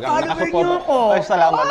Follower niyo ako. Ay, salamat.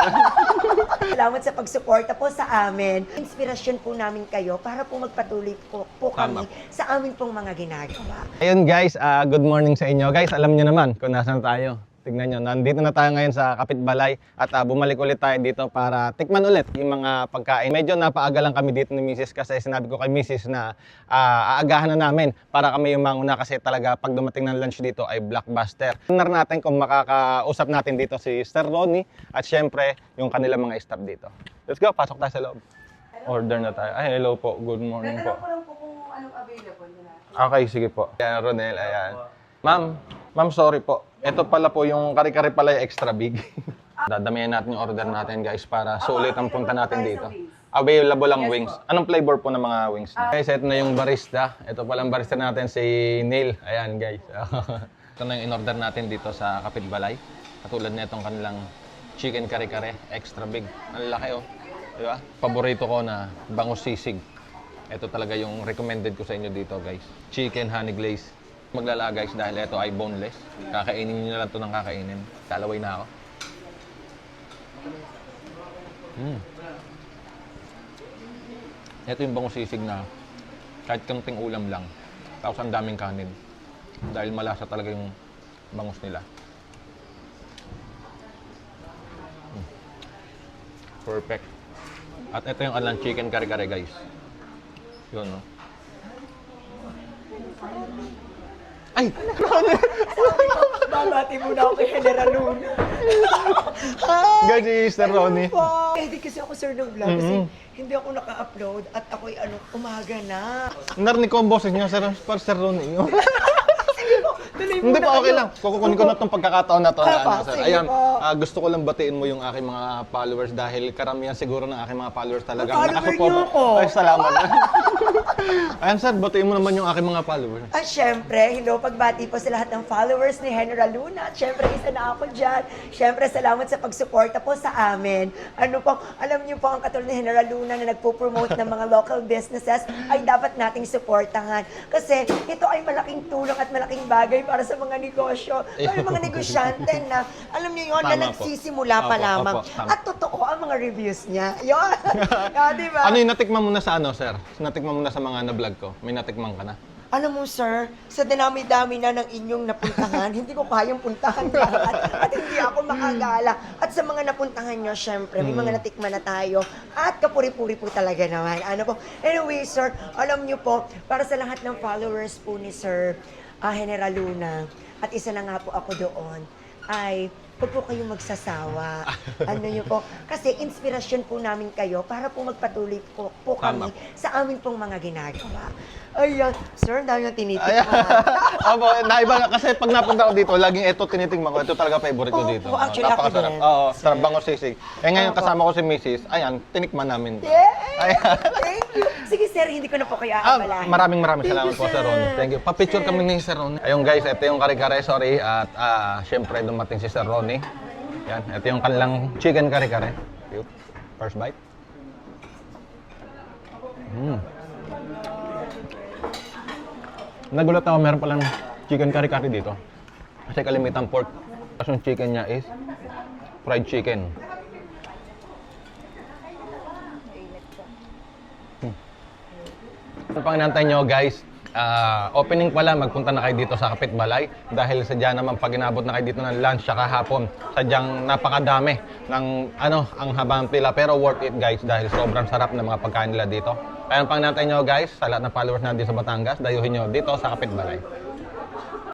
Salamat sa pagsuporta po sa amin. Inspirasyon po namin kayo para po magpatuloy po kami sa amin pong mga ginagawa. Ayun guys, good morning sa inyo. Guys, alam niyo naman kung nasaan tayo. Tignan nyo, nandito na tayo ngayon sa Kapitbalay at bumalik ulit tayo dito para tikman ulit yung mga pagkain. Medyo napaaga lang kami dito ni Mrs. kasi sinabi ko kay Mrs. na aagahan na namin para kami yung mauna kasi talaga pag dumating ng lunch dito ay blockbuster. Tingnan natin kung makakausap natin dito si Sir Ronnie at syempre yung kanilang mga staff dito. Let's go, pasok tayo sa loob. Order na tayo. Ay, hello po, good morning po. Natanong ko lang po kung anong available na. Okay, sige po. Ayan, Ronel, ayan. Ma'am, sorry po. Ito pala po yung kare-kare pala yung extra big. Dadamihan natin yung order natin guys para sulit ang punta natin dito. Available ang wings. Anong flavor po ng mga wings? Guys, ito na yung barista. Ito pala ang barista natin si Neil. Ayan guys. Ito na yung in-order natin dito sa Kapitbalay. Katulad na itong kanilang chicken kare-kare extra big. Ang laki oh. Diba? Paborito ko na bangus sisig. Ito talaga yung recommended ko sa inyo dito guys. Chicken honey glaze. Maglala guys dahil ito ay boneless. Kakainin nyo na lang ito ng kakainin. Kalaway na ako. Ito yung bangus sisig na kahit kanting ulam lang. Tapos ang daming kanin. Dahil malasa talaga yung bangus nila. Perfect. At ito yung alang chicken kare-kare guys. Yun no. Ay! Babati muna ako kay General Luna. Guys, si Sir Ronnie. Hindi kasi ako sir ng vlog kasi hindi ako naka-upload at ako'y umaga na. Narinig ko ang boses niya, Sir Ronnie. Tuloy Hindi muna pa okay kayo. lang. Kukunin ko na itong pagkakataon na to. Sir. Sige Ayan, po. gusto ko lang batiin mo yung aking mga followers dahil karamihan siguro ng aking mga followers talaga. Follower niyo ako. Ay, salamat. Ayan sir, batiin mo naman yung aking mga followers. At syempre, hello, pagbati po sa lahat ng followers ni General Luna. At syempre, isa na ako dyan. Syempre, salamat sa pagsuporta po sa amin. Ano po, alam niyo po ang katulad ni General Luna na nagpo-promote ng mga local businesses ay dapat nating suportahan. Kasi ito ay malaking tulong at malaking bagay para sa mga negosyo. Para mga negosyante na, alam niyo yun, na Tama po. nagsisimula pa Opo, lamang. opo, tama. At totoo ang mga reviews niya. Yun. Diba? Ano yung natikman mo na sa ano, sir? Natikman mo na sa mga na-vlog ko? May natikman ka na? Alam mo, sir, sa dinami-dami na ng inyong napuntahan, hindi ko kayang puntahan lahat at hindi ako makagala. At sa mga napuntahan nyo, syempre, may mga natikman na tayo at kapuri-puri po talaga naman. Ano po? Anyway, sir, alam nyo po, para sa lahat ng followers po ni Sir General Luna, at isa na nga po ako doon, ay huwag po kayong magsasawa. Ano nyo po? Kasi inspirasyon po namin kayo para po magpatuloy po kami sa amin pong mga ginagawa. Ayan, sir, dahil yung tinitikman. Opo, naiba kasi pag napunta ko dito, laging ito tinitingnan ko. Ito talaga favorite ko dito. Opo, actually, ako Napakasarap. din. Oo, sarap bango sisig. Eh ngayon Opo. kasama ko si Mrs. Ayan, tinikman namin. Yay! Ayan. Thank you. Sige, sir, hindi ko na po kayo aabalahin. Maraming Thank salamat you, po, Sir Ron. Thank you. Pa-picture kami ni Sir Ron. Ayun guys, ito yung kare-kare, sorry. At syempre dumating si Sir Ronnie. Yan, ito yung kanilang chicken kare-kare. Cute. First bite. Nagulat ako, meron palang chicken kare-kare dito. Kasi kalimitan pork. Tapos yung chicken niya is fried chicken. Ano pang inantay nyo guys? Opening pala, magpunta na kayo dito sa Kapitbalay dahil sadya naman pag inabot na kayo dito ng lunch saka hapon, sadyang napakadami ng ang habang pila pero worth it guys dahil sobrang sarap ng mga pagkain nila dito. Kaya pang inantay nyo guys, sa lahat ng followers natin sa Batangas, dayuhin nyo dito sa Kapitbalay.